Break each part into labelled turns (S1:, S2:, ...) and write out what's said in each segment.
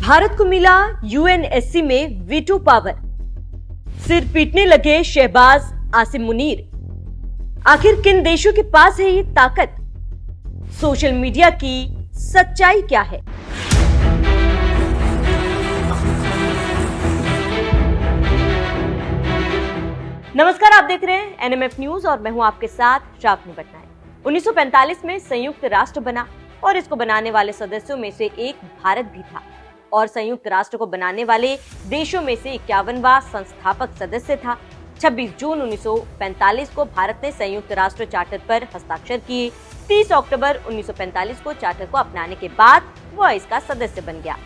S1: भारत को मिला यूएनएससी में वीटो पावर। सिर पीटने लगे शहबाज आसिम मुनीर। आखिर किन देशों के पास है ये ताकत? सोशल मीडिया की सच्चाई क्या है? नमस्कार, आप देख रहे हैं एनएमएफ न्यूज और मैं हूं आपके साथ शावनी पटनायक। 1945 में संयुक्त राष्ट्र बना और इसको बनाने वाले सदस्यों में से एक भारत भी था और संयुक्त राष्ट्र को बनाने वाले देशों में से 51वां संस्थापक सदस्य था। 26 जून 1945 को भारत ने संयुक्त राष्ट्र चार्टर पर हस्ताक्षर किए। 30 अक्टूबर 1945 को चार्टर को अपनाने के बाद वह इसका सदस्य बन गया।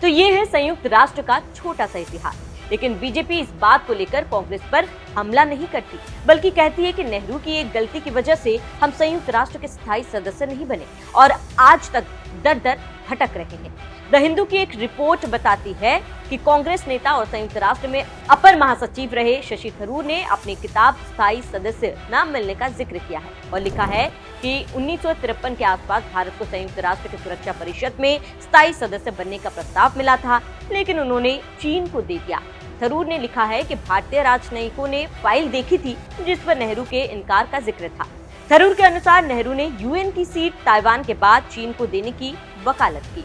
S1: तो ये है संयुक्त राष्ट्र का छोटा सा इतिहास। लेकिन बीजेपी इस बात को लेकर कांग्रेस पर हमला नहीं करती, बल्कि कहती है कि नेहरू की एक गलती की वजह से हम संयुक्त राष्ट्र के स्थायी सदस्य नहीं बने और आज तक दर दर भटक रहे हैं। द हिंदू की एक रिपोर्ट बताती है कि कांग्रेस नेता और संयुक्त राष्ट्र में अपर महासचिव रहे शशि थरूर ने अपनी किताब स्थायी सदस्य न मिलने का जिक्र किया है और लिखा है कि 1953 के आसपास भारत को संयुक्त राष्ट्र की सुरक्षा परिषद में स्थायी सदस्य बनने का प्रस्ताव मिला था, लेकिन उन्होंने चीन को दे दिया। थरूर ने लिखा है कि भारतीय राजनयिकों ने फाइल देखी थी जिस पर नेहरू के इनकार का जिक्र था। थरूर के अनुसार नेहरू ने यूएन की सीट ताइवान के बाद चीन को देने की वकालत की।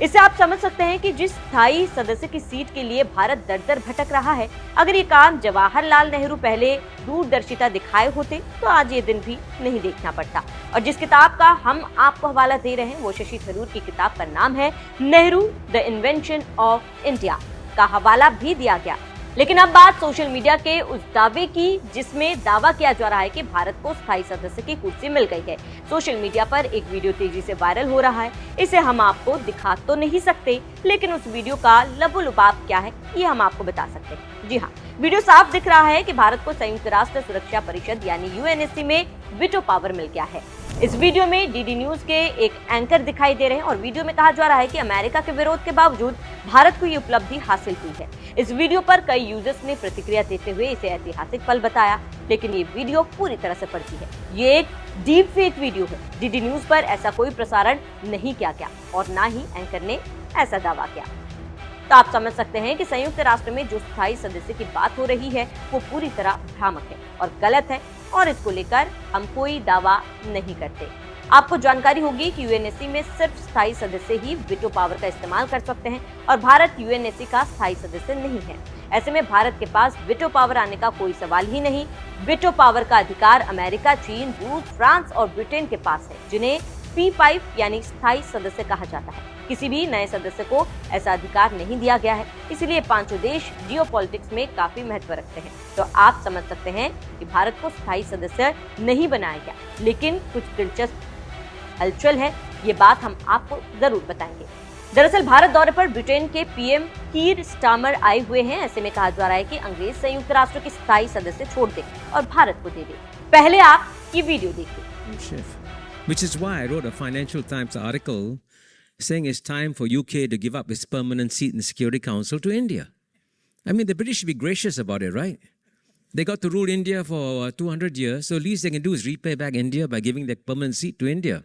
S1: इससे आप समझ सकते हैं कि जिस स्थायी सदस्य की सीट के लिए भारत दर दर भटक रहा है, अगर ये काम जवाहरलाल नेहरू पहले दूरदर्शिता दिखाए होते तो आज ये दिन भी नहीं देखना पड़ता। और जिस किताब का हम आपको हवाला दे रहे हैं वो शशि थरूर की किताब का नाम है Nehru the invention of India का हवाला भी दिया गया। लेकिन अब बात सोशल मीडिया के उस दावे की जिसमें दावा किया जा रहा है कि भारत को स्थायी सदस्य की कुर्सी मिल गई है। सोशल मीडिया पर एक वीडियो तेजी से वायरल हो रहा है। इसे हम आपको दिखा तो नहीं सकते, लेकिन उस वीडियो का लबोलुबाब क्या है ये हम आपको बता सकते हैं। जी हाँ, वीडियो साफ दिख रहा है कि भारत को संयुक्त राष्ट्र सुरक्षा परिषद यानी यूएनएससी में वीटो पावर मिल गया है। इस वीडियो में डीडी न्यूज के एक एंकर दिखाई दे रहे हैं और वीडियो में कहा जा रहा है कि अमेरिका के विरोध के बावजूद भारत को ये उपलब्धि हासिल हुई है। इस वीडियो पर कई यूजर्स ने प्रतिक्रिया देते हुए इसे ऐतिहासिक पल बताया, लेकिन ये वीडियो पूरी तरह से फर्जी है। ये एक डीपफेक वीडियो है। डीडी न्यूज पर ऐसा कोई प्रसारण नहीं किया गया और न ही एंकर ने ऐसा दावा किया। तो आप समझ सकते हैं कि संयुक्त राष्ट्र में जो स्थायी सदस्य की बात हो रही है वो पूरी तरह भ्रामक है और गलत है और इसको लेकर हम कोई दावा नहीं करते। आपको जानकारी होगी कि यूएनएससी में सिर्फ स्थायी सदस्य ही वीटो पावर का इस्तेमाल कर सकते हैं और भारत यूएनएससी का स्थायी सदस्य नहीं है। ऐसे में भारत के पास वीटो पावर आने का कोई सवाल ही नहीं। वीटो पावर का अधिकार अमेरिका, चीन, रूस, फ्रांस और ब्रिटेन के पास है, जिन्हें P5 यानी स्थायी सदस्य कहा जाता है। किसी भी नए सदस्य को ऐसा अधिकार नहीं दिया गया है, इसलिए पांचों देश जियोपॉलिटिक्स में काफी महत्व रखते हैं। तो आप समझ सकते हैं कि भारत को स्थायी सदस्य नहीं बनाया गया, लेकिन कुछ दिलचस्प हलचल है, ये बात हम आपको जरूर बताएंगे। दरअसल भारत दौरे पर ब्रिटेन के पीएम कीर स्टारमर आए हुए हैं। ऐसे में कहा जा रहा है कि अंग्रेज संयुक्त राष्ट्र के स्थायी सदस्य छोड़ दे और भारत को दे दे। पहले आप ये वीडियो देखिए।
S2: Which is why I wrote a Financial Times article saying it's time for UK to give up its permanent seat in the Security Council to India. I mean, the British should be gracious about it, right? They got to rule India for 200 years, so least they can do is repay back India by giving their permanent seat to India.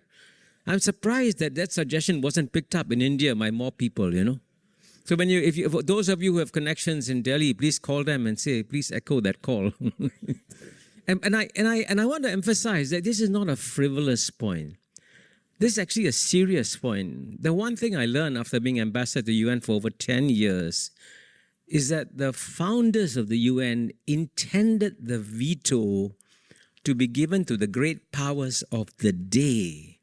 S2: I'm surprised that that suggestion wasn't picked up in India by more people, you know. So when if those of you who have connections in Delhi, please call them and say, please echo that call. And I want to emphasize that this is not a frivolous point. This is actually a serious point. The one thing I learned after being ambassador to the UN for over 10 years is that the founders of the UN intended the veto to be given to the great powers of the day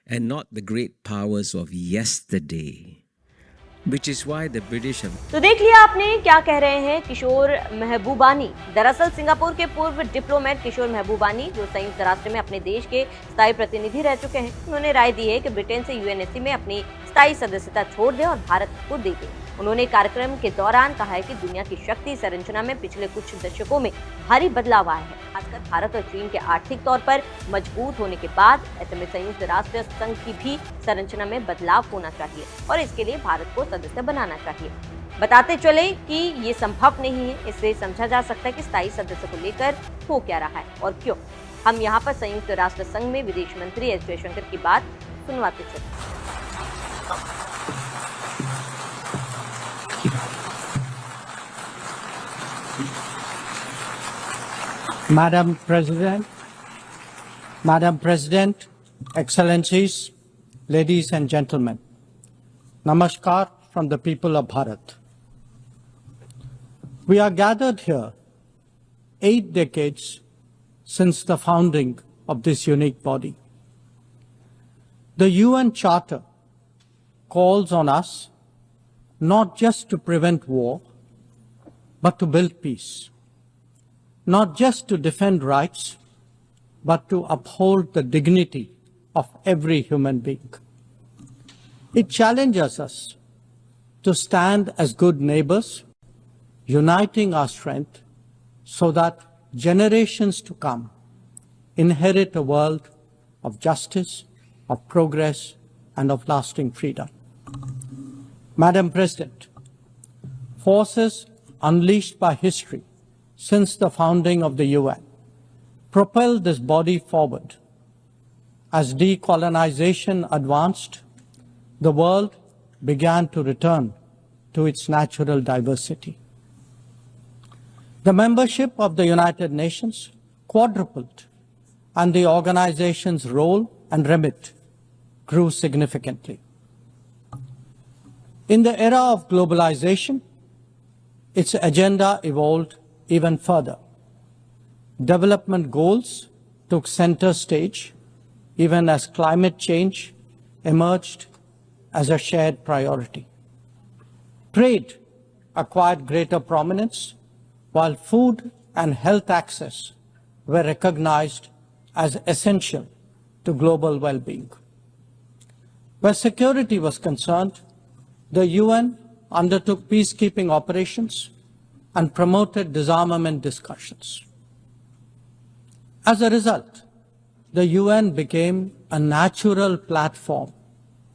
S2: and not the great powers of yesterday. Which is why the British have...
S1: तो देख लिया आपने क्या कह रहे हैं किशोर महबूबानी। दरअसल Singapore के पूर्व डिप्लोमेट किशोर महबूबानी, जो संयुक्त राष्ट्र में अपने देश के स्थायी प्रतिनिधि रह चुके हैं, उन्होंने राय दी है कि ब्रिटेन से यूएनएससी में अपनी स्थायी सदस्यता छोड़ दे और भारत को दे दे। उन्होंने कार्यक्रम के दौरान कहा है कि दुनिया की शक्ति संरचना में पिछले कुछ दशकों में भारी बदलाव आया है, खासकर भारत और चीन के आर्थिक तौर पर मजबूत होने के बाद। ऐसे में संयुक्त राष्ट्र संघ की भी संरचना में बदलाव होना चाहिए और इसके लिए भारत को सदस्य बनाना चाहिए। बताते चले कि ये संभव नहीं है। इससे समझा जा सकता है कि स्थायी सदस्य को लेकर हो क्या रहा है और क्यों। हम यहाँ पर संयुक्त राष्ट्र संघ में विदेश मंत्री एस जयशंकर की बात सुनवाते चले।
S3: Madam President, Excellencies, ladies and gentlemen, Namaskar from the people of Bharat. We are gathered here 8 decades since the founding of this unique body. The UN Charter calls on us not just to prevent war, but to build peace. Not just to defend rights, but to uphold the dignity of every human being. It challenges us to stand as good neighbors, uniting our strength so that generations to come inherit a world of justice, of progress, and of lasting freedom. Madam President, forces unleashed by history since the founding of the UN propelled this body forward. As decolonization advanced, the world began to return to its natural diversity. The membership of the United Nations quadrupled, and the organization's role and remit grew significantly. In the era of globalization, its agenda evolved even further. Development goals took center stage, even as climate change emerged as a shared priority. Trade acquired greater prominence, while food and health access were recognized as essential to global well-being. Where security was concerned, the UN undertook peacekeeping operations and promoted disarmament discussions. As a result, the UN became a natural platform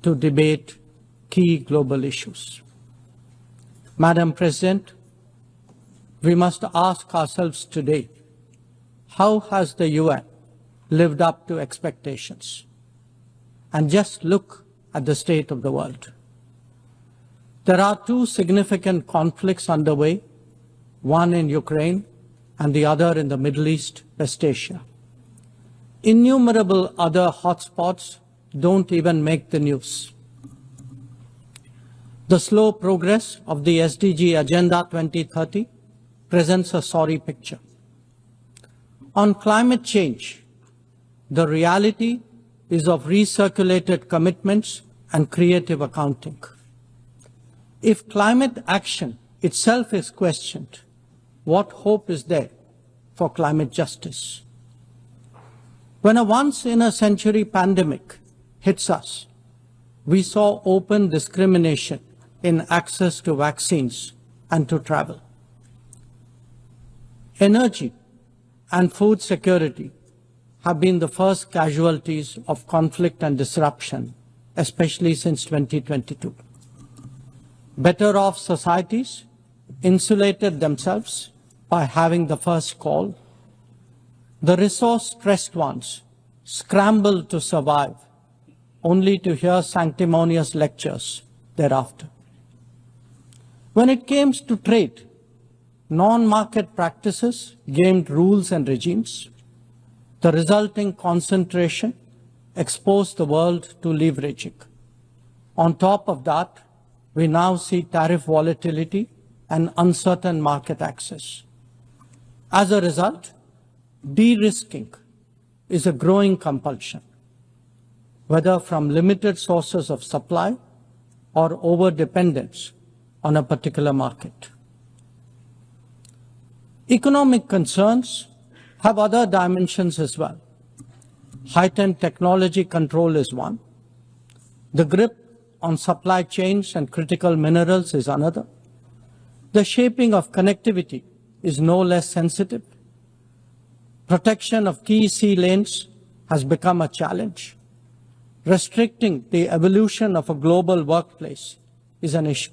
S3: to debate key global issues. Madam President, we must ask ourselves today, how has the UN lived up to expectations? And just look at the state of the world. There are 2 significant conflicts underway, one in Ukraine and the other in the Middle East, West Asia. Innumerable other hotspots don't even make the news. The slow progress of the SDG Agenda 2030 presents a sorry picture. On climate change, the reality is of recirculated commitments and creative accounting. If climate action itself is questioned, what hope is there for climate justice? When a once-in-a-century pandemic hits us, we saw open discrimination in access to vaccines and to travel. Energy and food security have been the first casualties of conflict and disruption, especially since 2022. Better off societies insulated themselves by having the first call. The resource-stressed ones scrambled to survive, only to hear sanctimonious lectures thereafter. When it came to trade, non-market practices gamed rules and regimes. The resulting concentration exposed the world to leveraging. On top of that, we now see tariff volatility and uncertain market access. As a result, de-risking is a growing compulsion, whether from limited sources of supply or over-dependence on a particular market. Economic concerns have other dimensions as well. Heightened technology control is one. The grip on supply chains and critical minerals is another. The shaping of connectivity is no less sensitive. Protection of key sea lanes has become a challenge. Restricting the evolution of a global workplace is an issue.